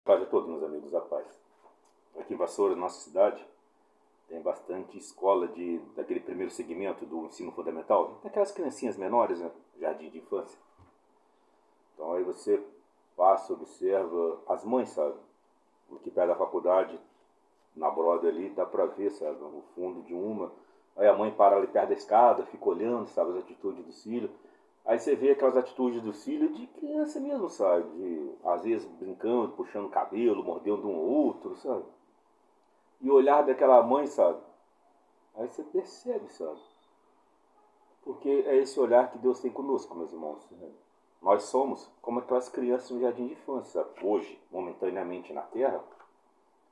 Paz a todos, meus amigos, a paz. Aqui em Vassoura, nossa cidade, tem bastante escola daquele primeiro segmento do ensino fundamental, daquelas criancinhas menores, né? Jardim de infância. Então aí você passa, observa as mães, sabe? Aqui perto da faculdade, na broda ali, dá pra ver, sabe? O fundo de uma. Aí a mãe para ali perto da escada, fica olhando, sabe? As atitudes do filho. Aí você vê aquelas atitudes do filho de criança mesmo, sabe? Às vezes brincando, puxando o cabelo, mordendo um ou outro, sabe? E o olhar daquela mãe, sabe? Aí você percebe, sabe? Porque é esse olhar que Deus tem conosco, meus irmãos. Nós somos como aquelas crianças no jardim de infância, sabe? Hoje, momentaneamente na Terra,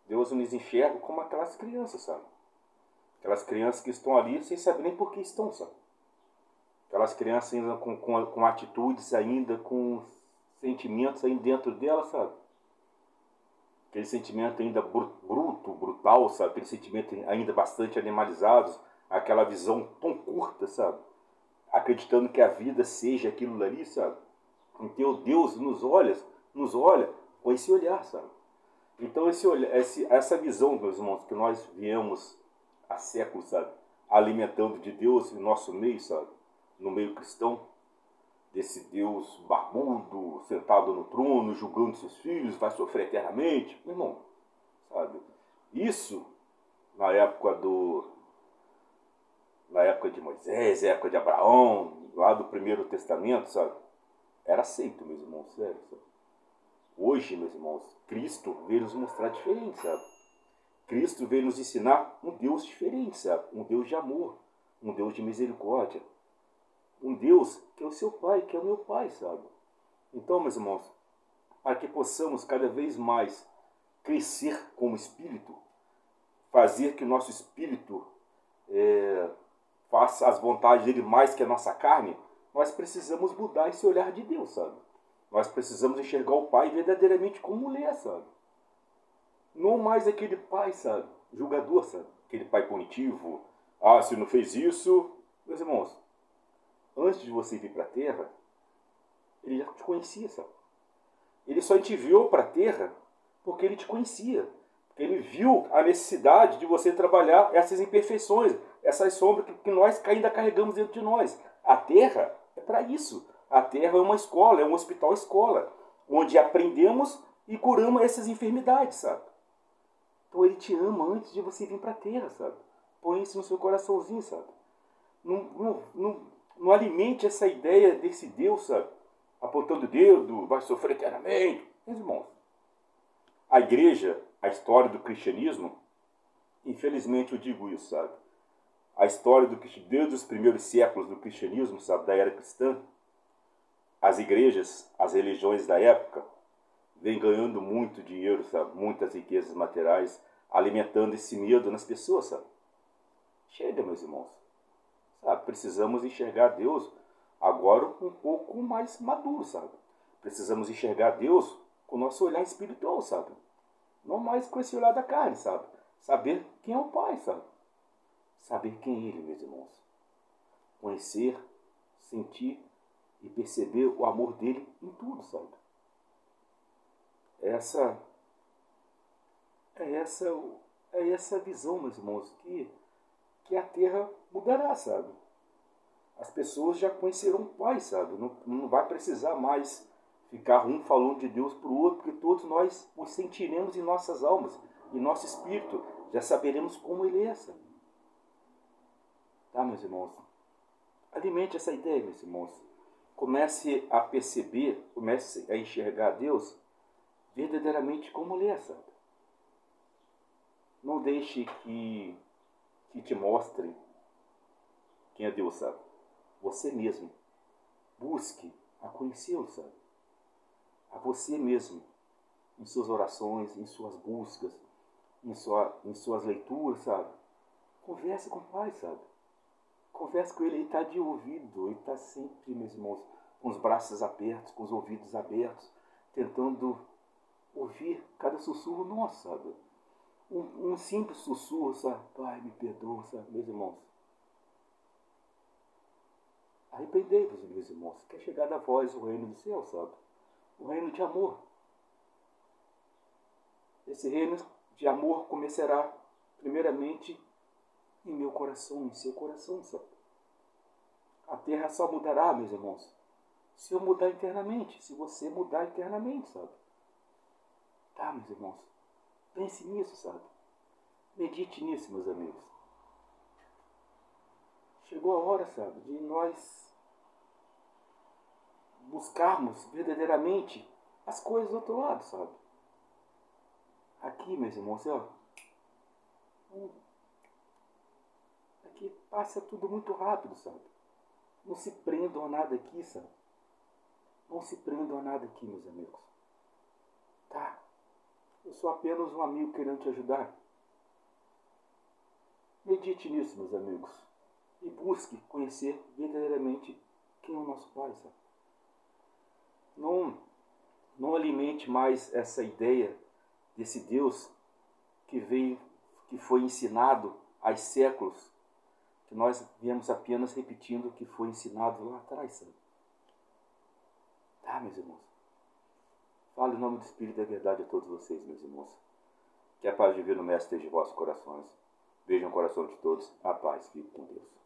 Deus nos enxerga como aquelas crianças, sabe? Aquelas crianças que estão ali sem saber nem por que estão, sabe? Aquelas crianças ainda com atitudes ainda, com sentimentos ainda dentro delas, sabe? Aquele sentimento ainda brutal, sabe? Aquele sentimento ainda bastante animalizado, aquela visão tão curta, sabe? Acreditando que a vida seja aquilo ali, sabe? Então Deus nos olha com esse olhar, sabe? Então essa visão, meus irmãos, que nós viemos há séculos, sabe? Alimentando de Deus em nosso meio, sabe? No meio cristão, desse Deus barbudo, sentado no trono, julgando seus filhos, vai sofrer eternamente. Meu irmão, sabe? Isso, na época de Moisés, na época de Abraão, lá do Primeiro Testamento, sabe? Era aceito, meus irmãos, sério, sabe? Hoje, meus irmãos, Cristo veio nos mostrar diferente, sabe? Cristo veio nos ensinar um Deus diferente, sabe? Um Deus de amor, um Deus de misericórdia. Um Deus que é o seu Pai, que é o meu Pai, sabe? Então, meus irmãos, para que possamos cada vez mais crescer como espírito, fazer que o nosso espírito faça as vontades dele mais que a nossa carne, nós precisamos mudar esse olhar de Deus, sabe? Nós precisamos enxergar o Pai verdadeiramente como ele é, sabe? Não mais aquele pai, sabe? Julgador, sabe? Aquele pai punitivo. Ah, se não fez isso... Meus irmãos, antes de você vir para a Terra, ele já te conhecia, sabe? Ele só te enviou para a Terra porque ele te conhecia. Porque ele viu a necessidade de você trabalhar essas imperfeições, essas sombras que nós ainda carregamos dentro de nós. A Terra é para isso. A Terra é uma escola, é um hospital-escola, onde aprendemos e curamos essas enfermidades, sabe? Então ele te ama antes de você vir para a Terra, sabe? Põe isso no seu coraçãozinho, sabe? Não alimente essa ideia desse Deus, sabe? Apontando o dedo, vai sofrer eternamente. Meus irmãos, a igreja, a história do cristianismo, infelizmente eu digo isso, sabe? A história desde os primeiros séculos do cristianismo, sabe? Da era cristã, as igrejas, as religiões da época, vêm ganhando muito dinheiro, sabe? Muitas riquezas materiais, alimentando esse medo nas pessoas, sabe? Chega, meus irmãos. Sabe? Precisamos enxergar Deus agora um pouco mais maduro, sabe? Precisamos enxergar Deus com o nosso olhar espiritual, sabe? Não mais com esse olhar da carne, sabe? Saber quem é o Pai, sabe? Saber quem é Ele, meus irmãos. Conhecer, sentir e perceber o amor dele em tudo, sabe? Essa é essa visão, meus irmãos, que a Terra mudará, sabe? As pessoas já conheceram o Pai, sabe? Não vai precisar mais ficar um falando de Deus para o outro, porque todos nós os sentiremos em nossas almas, em nosso espírito, já saberemos como Ele é, sabe? Tá, meus irmãos? Alimente essa ideia, meus irmãos. Comece a perceber, comece a enxergar Deus verdadeiramente como Ele é, sabe? Não deixe que te mostrem quem é Deus, sabe? Você mesmo. Busque a conhecê-lo, sabe? A você mesmo. Em suas orações, em suas buscas, em suas leituras, sabe? Converse com o Pai, sabe? Converse com Ele. Ele está de ouvido. Ele está sempre, meus irmãos, com os braços abertos, com os ouvidos abertos, tentando ouvir cada sussurro nosso, sabe? Um simples sussurro, sabe? Pai, me perdoa, sabe? Meus irmãos. Arrependei-vos, meus irmãos. Quer chegar da voz o reino do céu, sabe? O reino de amor. Esse reino de amor começará primeiramente em meu coração, em seu coração, sabe? A terra só mudará, meus irmãos, se eu mudar internamente, se você mudar internamente, sabe? Tá, meus irmãos? Pense nisso, sabe? Medite nisso, meus amigos. Chegou a hora, sabe, de nós buscarmos verdadeiramente as coisas do outro lado, sabe? Aqui, meus irmãos, ó, aqui passa tudo muito rápido, sabe? Não se prendam a nada aqui, sabe? Não se prendam a nada aqui, meus amigos. Tá? Eu sou apenas um amigo querendo te ajudar. Medite nisso, meus amigos. E busque conhecer verdadeiramente quem é o nosso Pai, sabe? Não alimente mais essa ideia desse Deus que veio, que foi ensinado há séculos, que nós viemos apenas repetindo o que foi ensinado lá atrás, sabe? Tá, meus irmãos? Fale em nome do Espírito da verdade a todos vocês, meus irmãos. Que a paz divina do Mestre esteja em vossos corações. Beijo no coração de todos. A paz. Fique com Deus.